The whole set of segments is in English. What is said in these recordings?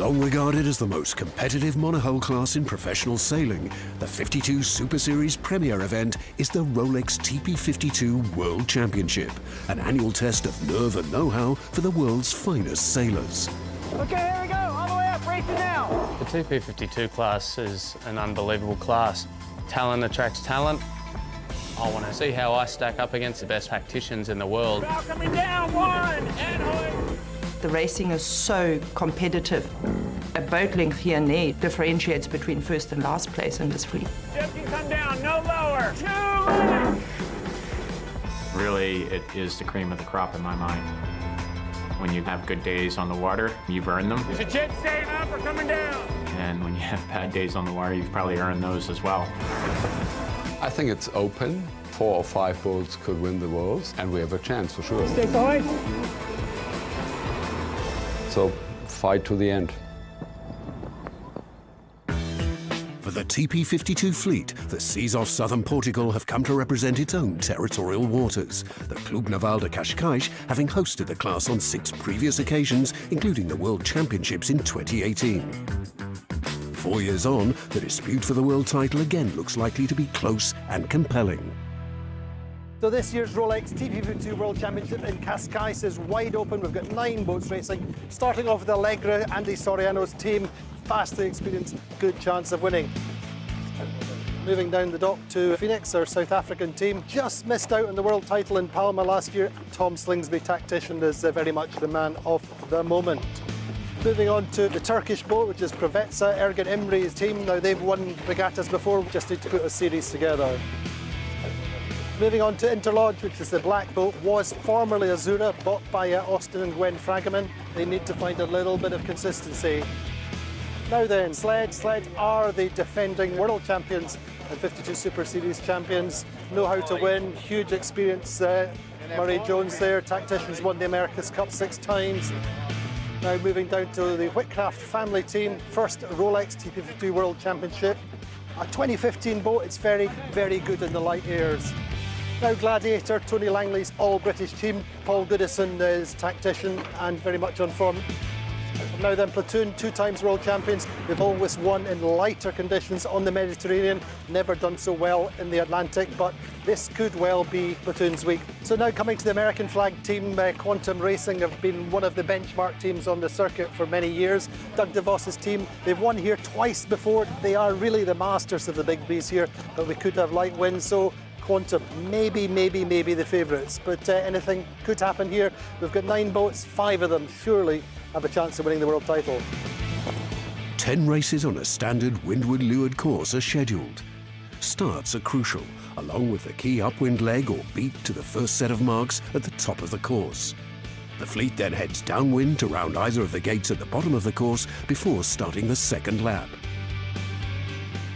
Long regarded as the most competitive monohull class in professional sailing, the 52 Super Series premier event is the Rolex TP52 World Championship, an annual test of nerve and know-how for the world's finest sailors. Okay, here we go, all the way up, racing now. The TP52 class is an unbelievable class. Talent attracts talent. I want to see how I stack up against the best tacticians in the world. Bow coming down, one, and hoist. The racing is so competitive. A boat length here and there differentiates between first and last place in this fleet. Jib can come down, no lower. 2 minutes. Really, it is the cream of the crop in my mind. When you have good days on the water, you've earned them. Is the jib staying up or coming down? And when you have bad days on the water, you've probably earned those as well. I think it's open. 4 or 5 boats could win the world, and we have a chance for sure. Stay tight. So, fight to the end. For the TP52 fleet, the seas off southern Portugal have come to represent its own territorial waters, the Club Naval de Cascais having hosted the class on 6 previous occasions, including the World Championships in 2018. 4 years on, the dispute for the world title again looks likely to be close and compelling. So this year's Rolex TP52 World Championship in Cascais is wide open. We've got 9 boats racing, starting off with Allegra, Andy Soriano's team, vastly experienced, good chance of winning. Moving down the dock to Phoenix, our South African team, just missed out on the world title in Palma last year. Tom Slingsby, tactician, is very much the man of the moment. Moving on to the Turkish boat, which is Provetsa, Ergin Imri's team. Now, they've won regattas before, we just need to put a series together. Moving on to Interlodge, which is the black boat, was formerly Azura, bought by Austin and Gwen Fragaman. They need to find a little bit of consistency. Now then, Sleds are the defending world champions and 52 Super Series champions. Know how to win, huge experience. Murray Jones there, tacticians, won the America's Cup 6 times. Now moving down to the Whitcraft family team, first Rolex TP52 World Championship. A 2015 boat, it's very, very good in the light airs. Now Gladiator, Tony Langley's all-British team. Paul Goodison is tactician and very much on form. Now then, Platoon, 2 times world champions. They've always won in lighter conditions on the Mediterranean, never done so well in the Atlantic, but this could well be Platoon's week. So now coming to the American flag team, Quantum Racing have been one of the benchmark teams on the circuit for many years. Doug DeVos's team, they've won here twice before. They are really the masters of the big breeze here, but we could have light winds, so Quantum, maybe the favourites, but anything could happen here. We've got 9 boats, 5 of them surely have a chance of winning the world title. 10 races on a standard windward-leeward course are scheduled. Starts are crucial, along with the key upwind leg or beat to the first set of marks at the top of the course. The fleet then heads downwind to round either of the gates at the bottom of the course before starting the second lap.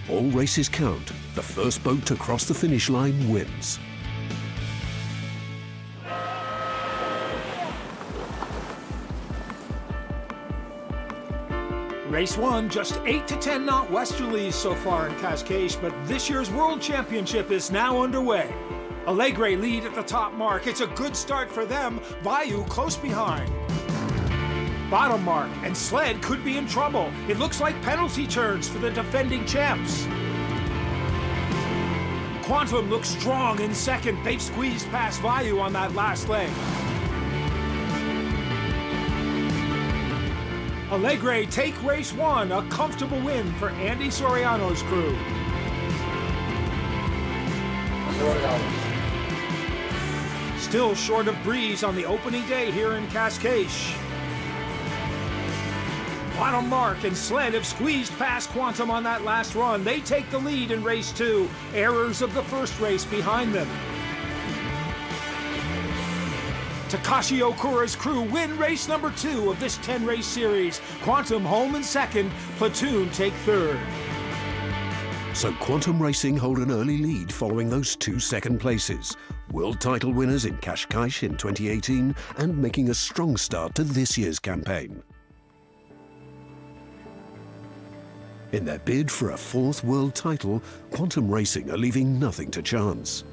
All races count. The first boat to cross the finish line wins. Race 1, just 8 to 10 knot westerlies so far in Cascais, but this year's World Championship is now underway. Allegre lead at the top mark. It's a good start for them. Vayu close behind. Bottom mark, and Sled could be in trouble. It looks like penalty turns for the defending champs. Quantum looks strong in second. They've squeezed past Vayu on that last leg. Allegre take race 1, a comfortable win for Andy Soriano's crew. Still short of breeze on the opening day here in Cascais. Bottom mark and Sled have squeezed past Quantum on that last run. They take the lead in race 2. Errors of the first race behind them. Takashi Okura's crew win race number 2 of this 10-race series. Quantum home in second, Platoon take third. So Quantum Racing hold an early lead following those 2 second places. World title winners in Cascais in 2018 and making a strong start to this year's campaign. In their bid for a 4th world title, Quantum Racing are leaving nothing to chance.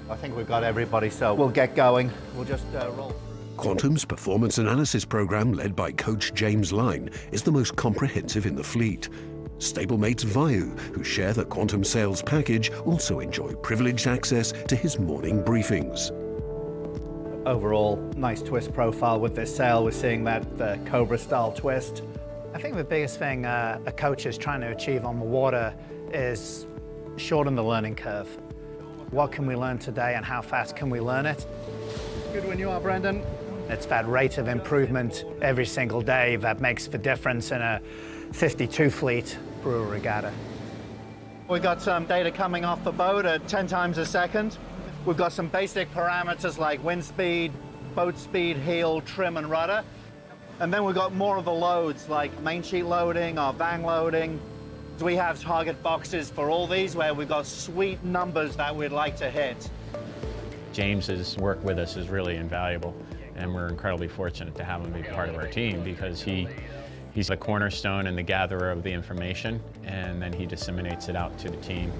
I think we've got everybody, so we'll get going. We'll just roll through. Quantum's performance analysis program, led by coach James Line, is the most comprehensive in the fleet. Stablemates Vayu, who share the Quantum sales package, also enjoy privileged access to his morning briefings. Overall, nice twist profile with this sail. We're seeing that Cobra-style twist. I think the biggest thing a coach is trying to achieve on the water is shorten the learning curve. What can we learn today and how fast can we learn it? Good when you are, Brendan. It's that rate of improvement every single day that makes the difference in a 52 fleet brewer regatta. We've got some data coming off the boat at 10 times a second. We've got some basic parameters like wind speed, boat speed, heel, trim, and rudder. And then we've got more of the loads like main sheet loading or vang loading. We have target boxes for all these where we've got sweet numbers that we'd like to hit. James's work with us is really invaluable, and we're incredibly fortunate to have him be part of our team because he's the cornerstone and the gatherer of the information, and then he disseminates it out to the team.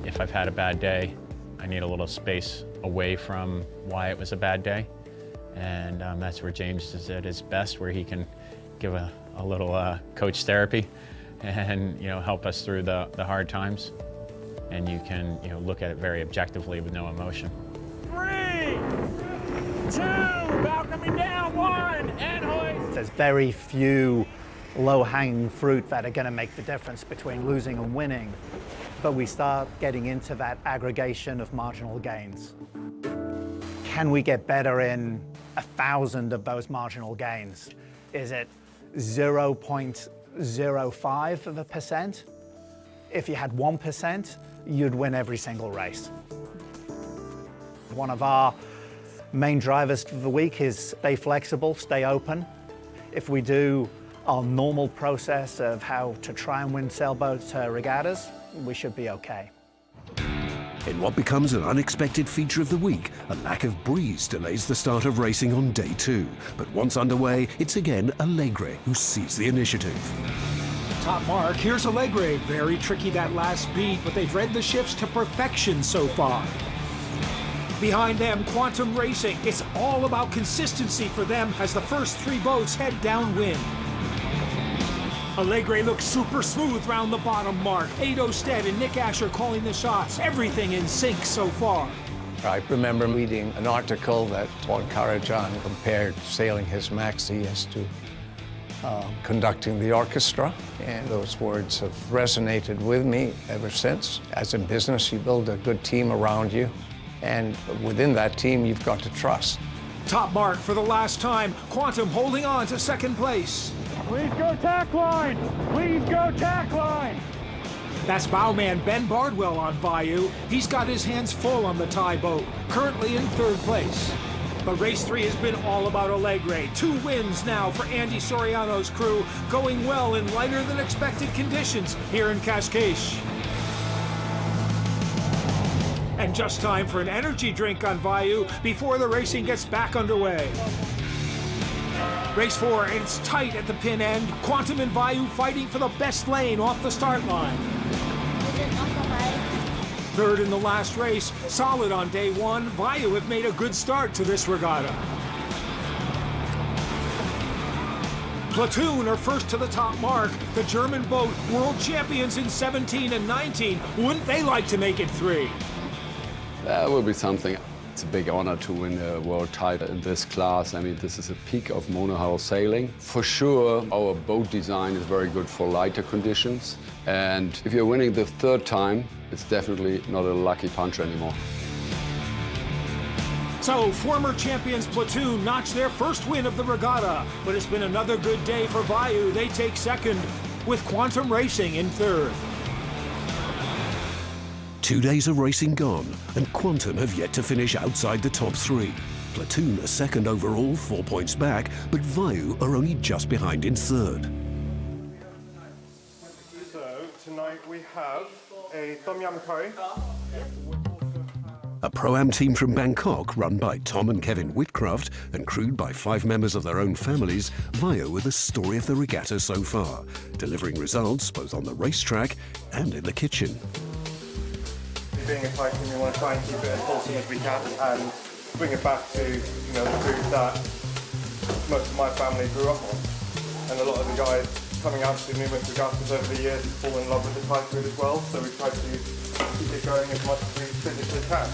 If I've had a bad day, I need a little space away from why it was a bad day, and that's where James is at his best, where he can give a little coach therapy and help us through the hard times, and you can look at it very objectively with no emotion. 3, 2, bow coming down, 1, and hoist. There's very few low-hanging fruit that are going to make the difference between losing and winning, but we start getting into that aggregation of marginal gains. Can we get better in 1,000 of those marginal gains? Is it 0.05%? If you had 1%, you'd win every single race. One of our main drivers for the week is stay flexible, stay open. If we do our normal process of how to try and win sailboat regattas, we should be okay. In what becomes an unexpected feature of the week, a lack of breeze delays the start of racing on day 2. But once underway, it's again Allegre who sees the initiative. Top mark, here's Allegre. Very tricky that last beat, but they've read the ships to perfection so far. Behind them, Quantum Racing. It's all about consistency for them as the first 3 boats head downwind. Allegre looks super smooth round the bottom mark. Ado Stead and Nick Asher calling the shots. Everything in sync so far. I remember reading an article that Paul Karajan compared sailing his Maxi to conducting the orchestra, and those words have resonated with me ever since. As in business, you build a good team around you, and within that team, you've got to trust. Top mark for the last time. Quantum holding on to second place. Please go tack line! Please go tack line! That's bowman Ben Bardwell on Bayou. He's got his hands full on the tie boat, currently in 3rd place. But race 3 has been all about Allegre. 2 wins now for Andy Soriano's crew, going well in lighter than expected conditions here in Cascais. And just time for an energy drink on Bayou before the racing gets back underway. Race 4, and it's tight at the pin end. Quantum and Bayou fighting for the best lane off the start line. 3rd in the last race, solid on day 1. Bayou have made a good start to this regatta. Platoon are first to the top mark. The German boat, world champions in 17 and 19. Wouldn't they like to make it 3? That will be something. It's a big honor to win a world title in this class. I mean, this is a peak of monohull sailing. For sure, our boat design is very good for lighter conditions. And if you're winning the 3rd time, it's definitely not a lucky punch anymore. So, former champions Platoon notched their first win of the regatta, but it's been another good day for Bayou. They take 2nd, with Quantum Racing in 3rd. 2 days of racing gone, and Quantum have yet to finish outside the top 3. Platoon are 2nd overall, 4 points back, but Vayu are only just behind in 3rd. So, tonight we have a Tom Yum curry. A Pro-Am team from Bangkok, run by Tom and Kevin Whitcraft and crewed by 5 members of their own families, Vayu are the story of the regatta so far, delivering results both on the racetrack and in the kitchen. Being a tight team, we want to try and keep it as wholesome as we can, and bring it back to, you know, the food that most of my family grew up on. And a lot of the guys coming out to numerous regattas over the years fall in love with the Thai food as well, so we try to keep it going as much as we physically can.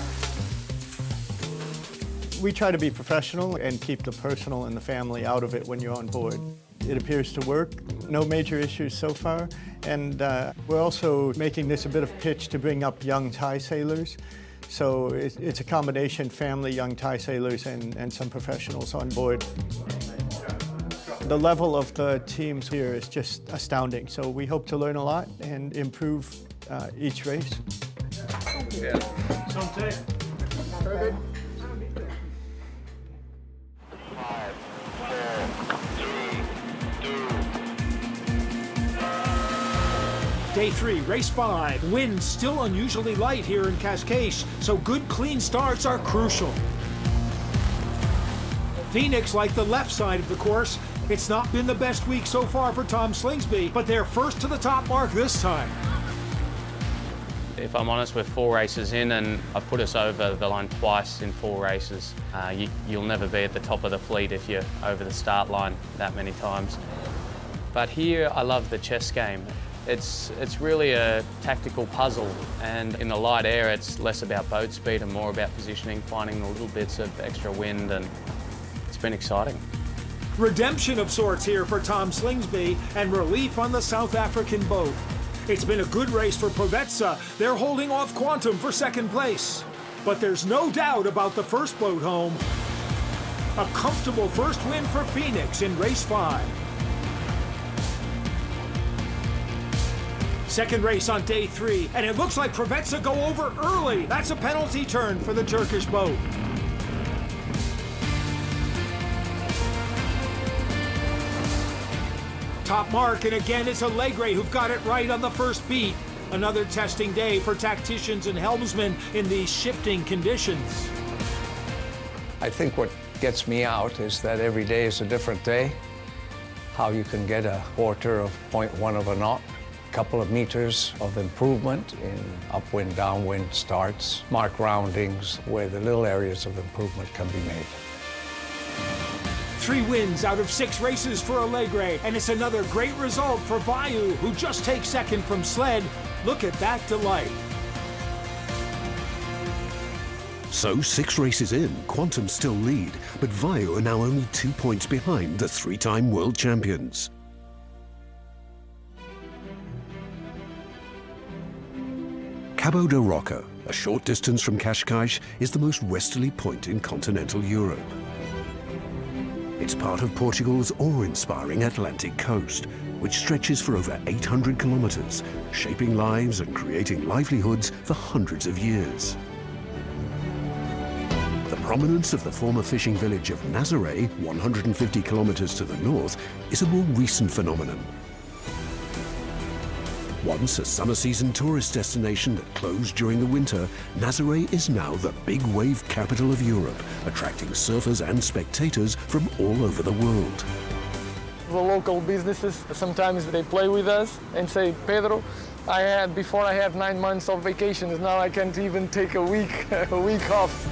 We try to be professional and keep the personal and the family out of it when you're on board. It appears to work. No major issues so far. And we're also making this a bit of pitch to bring up young Thai sailors. So it's a combination, family, young Thai sailors, and some professionals on board. The level of the teams here is just astounding. So we hope to learn a lot and improve each race. Yeah. Santé. Perfect. Day 3, race 5. Wind still unusually light here in Cascais, so good clean starts are crucial. Phoenix like the left side of the course. It's not been the best week so far for Tom Slingsby, but they're first to the top mark this time. If I'm honest, we're 4 races in and I've put us over the line twice in 4 races. You'll never be at the top of the fleet if you're over the start line that many times. But here I love the chess game. It's really a tactical puzzle, and in the light air it's less about boat speed and more about positioning, finding the little bits of extra wind, and it's been exciting. Redemption of sorts here for Tom Slingsby and relief on the South African boat. It's been a good race for Provetsa. They're holding off Quantum for second place. But there's no doubt about the first boat home. A comfortable first win for Phoenix in race 5. Second race on day 3, and it looks like Provetsa go over early. That's a penalty turn for the Turkish boat. Top mark, and again it's Allegre who've got it right on the first beat. Another testing day for tacticians and helmsmen in these shifting conditions. I think what gets me out is that every day is a different day. How you can get a quarter of 0.1 of a knot, a couple of meters of improvement in upwind, downwind starts, mark roundings where the little areas of improvement can be made. 3 wins out of 6 races for Allegre, and it's another great result for Vayu, who just takes second from Sled. Look at that delight. So 6 races in, Quantum still lead, but Vayu are now only 2 points behind the 3-time world champions. Cabo da Roca, a short distance from Cascais, is the most westerly point in continental Europe. It's part of Portugal's awe-inspiring Atlantic coast, which stretches for over 800 kilometers, shaping lives and creating livelihoods for hundreds of years. The prominence of the former fishing village of Nazaré, 150 kilometers to the north, is a more recent phenomenon. Once a summer season tourist destination that closed during the winter, Nazaré is now the big wave capital of Europe, attracting surfers and spectators from all over the world. The local businesses, sometimes they play with us and say, Pedro, before I had 9 months of vacations, now I can't even take a week off.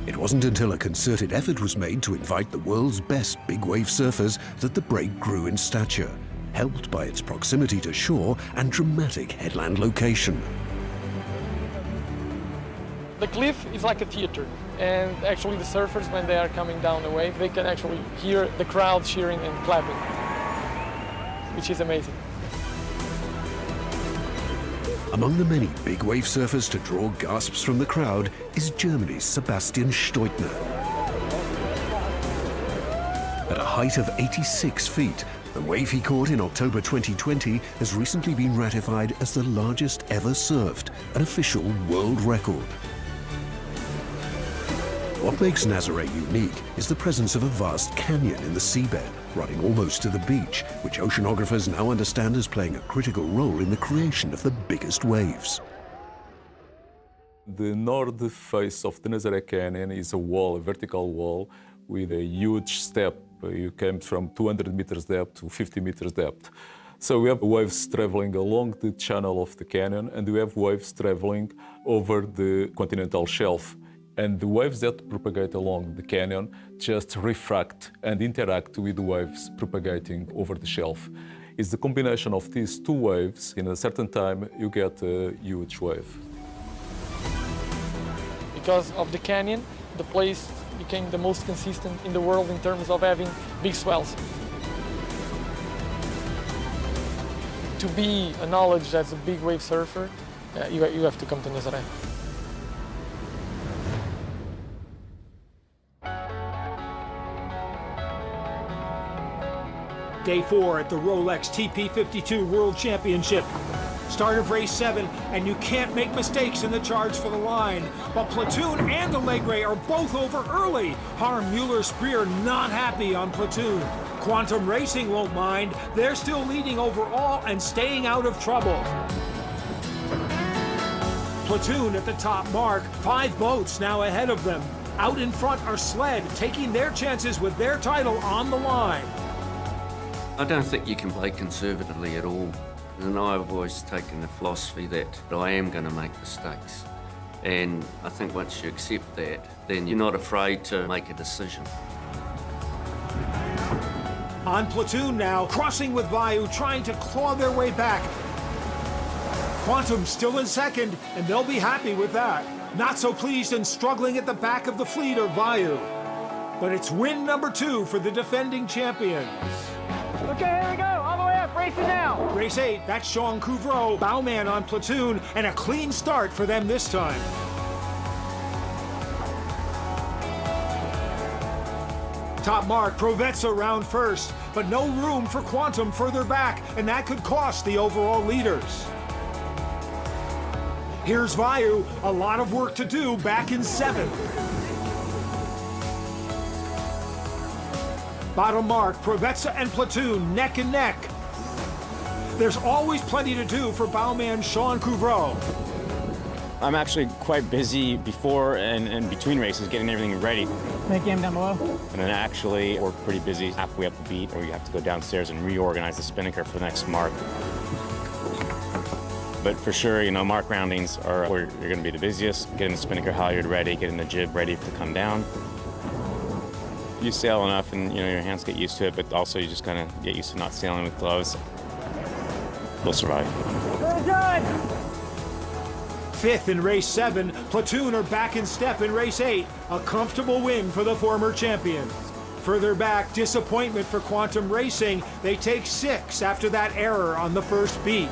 It wasn't until a concerted effort was made to invite the world's best big wave surfers that the break grew in stature, helped by its proximity to shore and dramatic headland location. The cliff is like a theater, and actually the surfers, when they are coming down the wave, they can actually hear the crowd cheering and clapping, which is amazing. Among the many big wave surfers to draw gasps from the crowd is Germany's Sebastian Steutner. At a height of 86 feet, the wave he caught in October 2020 has recently been ratified as the largest ever surfed, an official world record. What makes Nazaré unique is the presence of a vast canyon in the seabed, running almost to the beach, which oceanographers now understand as playing a critical role in the creation of the biggest waves. The north face of the Nazaré Canyon is a wall, a vertical wall, with a huge step. You came from 200 meters depth to 50 meters depth. So we have waves traveling along the channel of the canyon, and we have waves traveling over the continental shelf. And the waves that propagate along the canyon just refract and interact with the waves propagating over the shelf. It's the combination of these two waves. In a certain time, you get a huge wave. Because of the canyon, the place became the most consistent in the world in terms of having big swells. To be acknowledged as a big wave surfer, you have to come to Nazaré. Day 4 at the Rolex TP52 World Championship. Start of race 7, and you can't make mistakes in the charge for the line. But Platoon and Alegre are both over early. Harm Mueller-Spreer not happy on Platoon. Quantum Racing won't mind. They're still leading overall and staying out of trouble. Platoon at the top mark, 5 boats now ahead of them. Out in front are Sled, taking their chances with their title on the line. I don't think you can play conservatively at all. And I've always taken the philosophy that I am going to make mistakes. And I think once you accept that, then you're not afraid to make a decision. On Platoon now, crossing with Vayu, trying to claw their way back. Quantum still in second, and they'll be happy with that. Not so pleased and struggling at the back of the fleet are Vayu. But it's win number 2 for the defending champions. Okay, here we go, all the way up, racing now. Race 8, that's Sean Couvreau, bowman on Platoon, and a clean start for them this time. Top mark, Provezza round first, but no room for Quantum further back, and that could cost the overall leaders. Here's Vayu, a lot of work to do back in 7th. Bottom mark, Provezza and Platoon neck and neck. There's always plenty to do for bowman Sean Couvreau. I'm actually quite busy before and between races getting everything ready. Make game down below. And then actually we're pretty busy halfway up the beat where you have to go downstairs and reorganize the spinnaker for the next mark. But for sure, you know, mark roundings are where you're going to be the busiest. Getting the spinnaker halyard ready, getting the jib ready to come down. You sail enough and, you know, your hands get used to it, but also you just kind of get used to not sailing with gloves. You'll survive. Good job. 5th in race 7, Platoon are back in step in race 8. A comfortable win for the former champions. Further back, disappointment for Quantum Racing. They take 6 after that error on the first beat.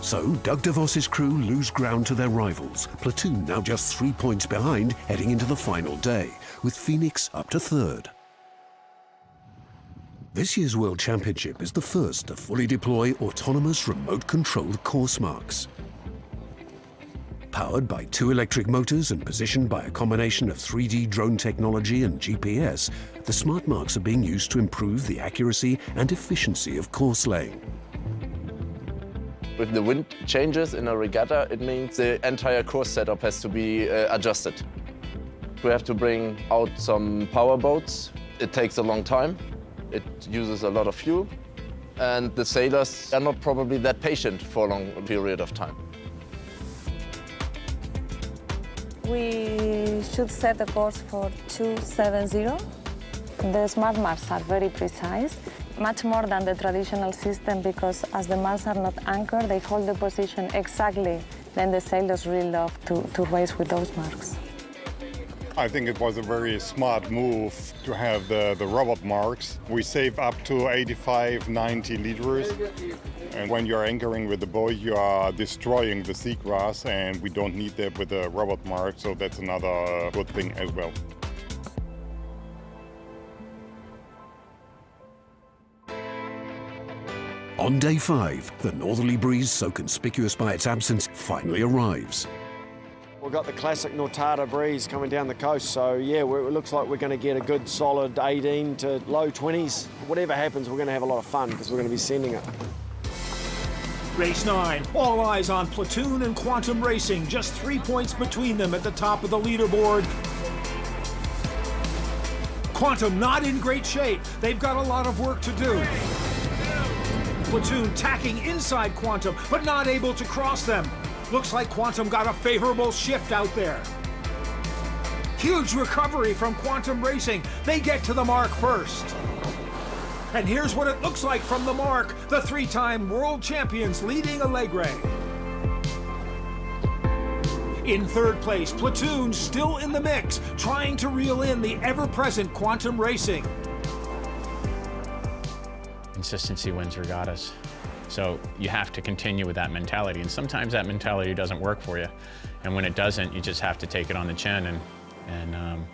So Doug DeVos's crew lose ground to their rivals. Platoon now just 3 points behind heading into the final day, with Phoenix up to 3rd. This year's World Championship is the first to fully deploy autonomous remote-controlled course marks. Powered by 2 electric motors and positioned by a combination of 3D drone technology and GPS, the smart marks are being used to improve the accuracy and efficiency of course laying. With the wind changes in a regatta, it means the entire course setup has to be adjusted. We have to bring out some power boats. It takes a long time. It uses a lot of fuel. And the sailors are not probably that patient for a long period of time. We should set the course for 270. The smart marks are very precise, much more than the traditional system, because as the marks are not anchored, they hold the position exactly. Then the sailors really love to race with those marks. I think it was a very smart move to have the robot marks. We save up to 85, 90 liters. And when you're anchoring with the boat, you are destroying the seagrass, and we don't need that with the robot mark, so that's another good thing as well. On day 5, the northerly breeze, so conspicuous by its absence, finally arrives. We've got the classic Nortada breeze coming down the coast, so yeah, it looks like we're going to get a good solid 18 to low 20s. Whatever happens, we're going to have a lot of fun because we're going to be sending it. Race 9, all eyes on Platoon and Quantum Racing, just 3 points between them at the top of the leaderboard. Quantum not in great shape. They've got a lot of work to do. Platoon tacking inside Quantum, but not able to cross them. Looks like Quantum got a favorable shift out there. Huge recovery from Quantum Racing. They get to the mark first. And here's what it looks like from the mark. The three-time world champions leading Alegre. In third place, Platoon still in the mix, trying to reel in the ever-present Quantum Racing. Consistency wins regattas. So you have to continue with that mentality. And sometimes that mentality doesn't work for you. And when it doesn't, you just have to take it on the chin. And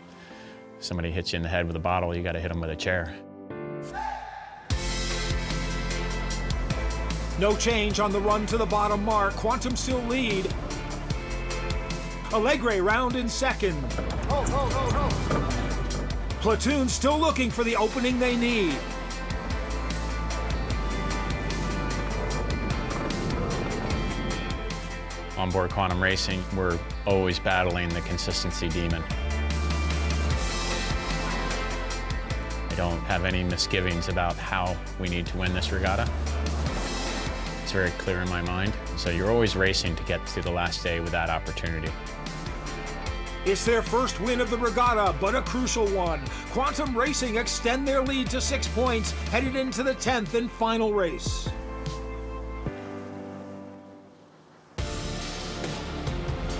somebody hits you in the head with a bottle, you got to hit them with a chair. No change on the run to the bottom mark. Quantum still lead. Alegre round in second. Platoon still looking for the opening they need. On board Quantum Racing, we're always battling the consistency demon. I don't have any misgivings about how we need to win this regatta. It's very clear in my mind. So you're always racing to get to the last day with that opportunity. It's their first win of the regatta, but a crucial one. Quantum Racing extend their lead to 6 points, headed into the 10th and final race.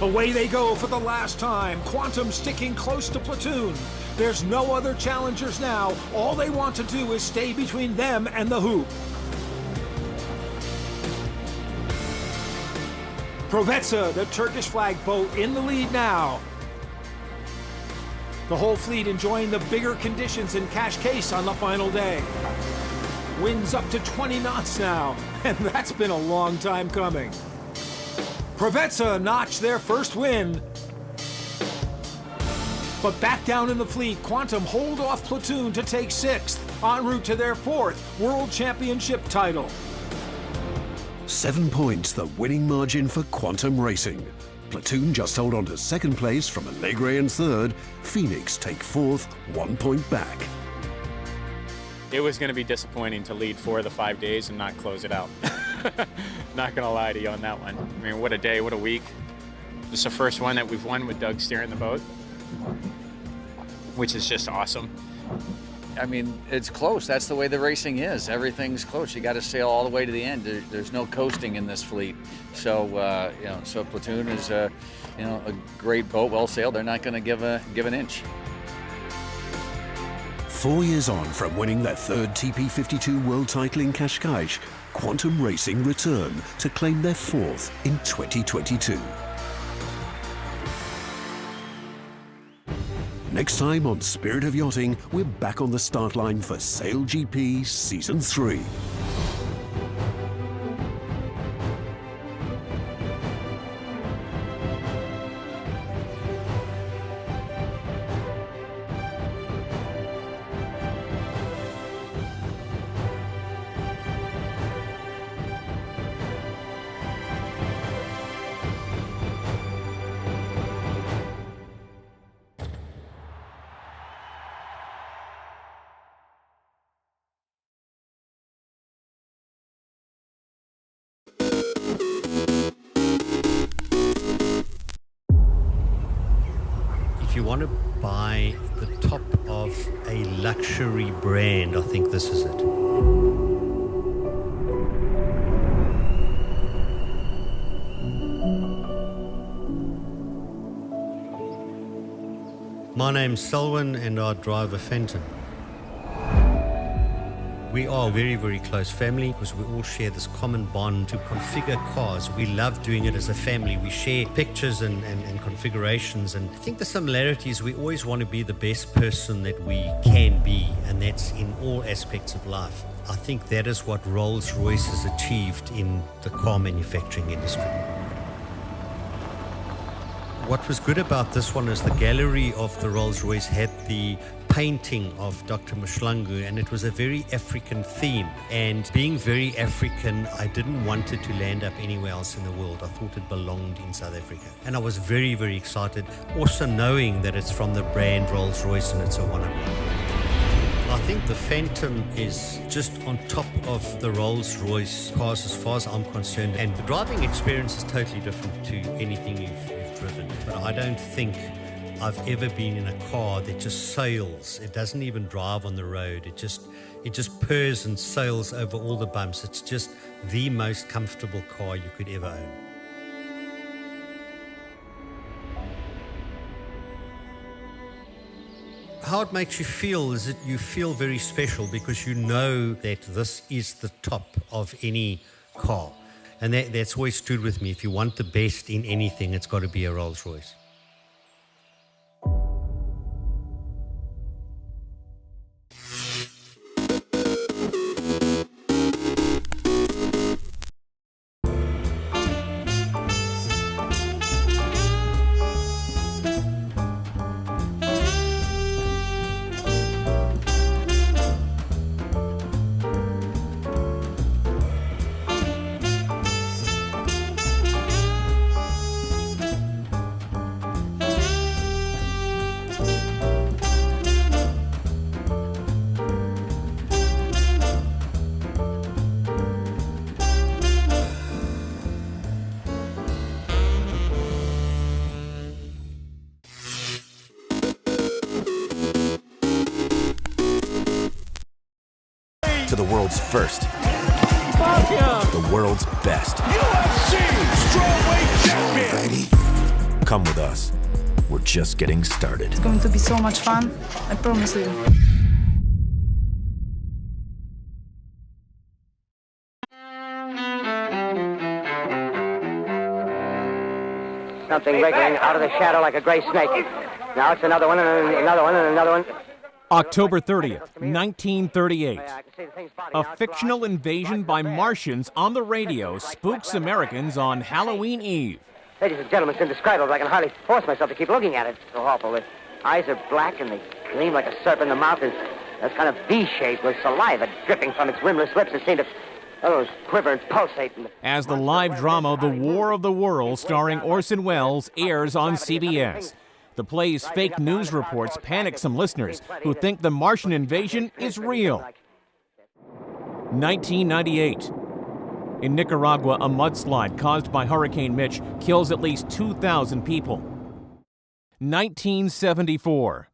Away they go for the last time. Quantum sticking close to Platoon. There's no other challengers now. All they want to do is stay between them and the hoop. Provetsa, the Turkish flag boat, in the lead now. The whole fleet enjoying the bigger conditions in Cache Case on the final day. Winds up to 20 knots now, and that's been a long time coming. Provetsa notched their first win. But back down in the fleet, Quantum hold off Platoon to take 6th, en route to their 4th World Championship title. 7 points the winning margin for Quantum Racing. Platoon just hold on to 2nd place from Alegre in 3rd. Phoenix take 4th, 1 point back. It was going to be disappointing to lead 4 of the 5 days and not close it out. Not going to lie to you on that one. I mean, what a day, what a week. This is the first one that we've won with Doug steering the boat, which is just awesome. I mean, it's close. That's the way the racing is. Everything's close. You got to sail all the way to the end. There's no coasting in this fleet. So, so Platoon is, a great boat, well sailed. They're not going to give an inch. 4 years on from winning their 3rd TP52 world title in Cascais, Quantum Racing return to claim their 4th in 2022. Next time on Spirit of Yachting, we're back on the start line for Sail GP Season 3. If you want to buy the top of a luxury brand, I think this is it. My name's Selwyn and I drive a Fenton. We are a very, very close family because we all share this common bond to configure cars. We love doing it as a family. We share pictures and configurations, and I think the similarities, we always want to be the best person that we can be, and that's in all aspects of life. I think that is what Rolls-Royce has achieved in the car manufacturing industry. What was good about this one is the gallery of the Rolls-Royce had the painting of Dr. Mshlangu, and it was a very African theme. And being very African, I didn't want it to land up anywhere else in the world. I thought it belonged in South Africa. And I was very, very excited, also knowing that it's from the brand Rolls-Royce and it's a one-of-one. I think the Phantom is just on top of the Rolls-Royce cars as far as I'm concerned. And the driving experience is totally different to anything you've driven. But I don't think I've ever been in a car that just sails. It doesn't even drive on the road. It just purrs and sails over all the bumps. It's just the most comfortable car you could ever own. How it makes you feel is that you feel very special because you know that this is the top of any car. And that's always stood with me. If you want the best in anything, it's got to be a Rolls-Royce. To the world's first, the world's best. UFC strawweight champion. Ready? Come with us. We're just getting started. It's going to be so much fun, I promise you. Something wriggling out of the shadow like a gray snake. Now it's another one, and another one, and another one. October 30th, 1938. A fictional invasion by Martians on the radio spooks Americans on Halloween Eve. Ladies and gentlemen, it's indescribable. I can hardly force myself to keep looking at it. It's so awful. The eyes are black and they gleam like a serpent. The mouth is kind of V-shaped with saliva dripping from its rimless lips that seem to quiver and pulsate. As the live drama The War of the Worlds starring Orson Welles airs on CBS. The play's fake news reports panic some listeners who think the Martian invasion is real. 1998. In Nicaragua, a mudslide caused by Hurricane Mitch kills at least 2,000 people. 1974.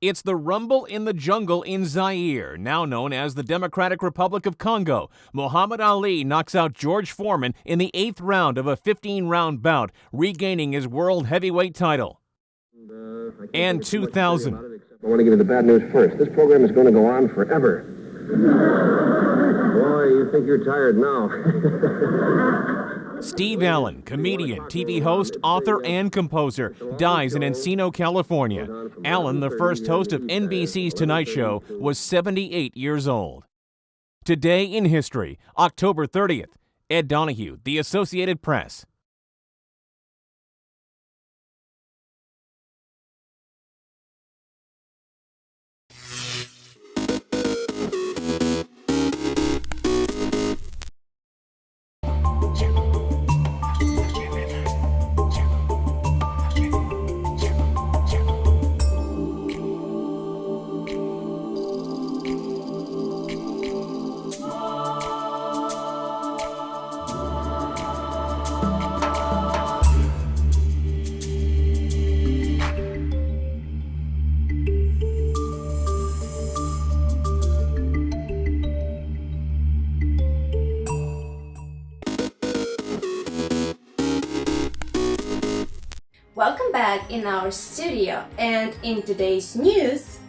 It's the rumble in the jungle in Zaire, now known as the Democratic Republic of Congo. Muhammad Ali knocks out George Foreman in the 8th round of a 15-round bout, regaining his world heavyweight title. And 2000. I want to give you the bad news first. This program is going to go on forever. Boy, you think you're tired now. Steve Allen, comedian, TV host, author, and composer, dies in Encino, California. Allen, the first host of NBC's Tonight Show, was 78 years old. Today in history, October 30th. Ed Donahue, The Associated Press. Welcome back in our studio, and in today's news,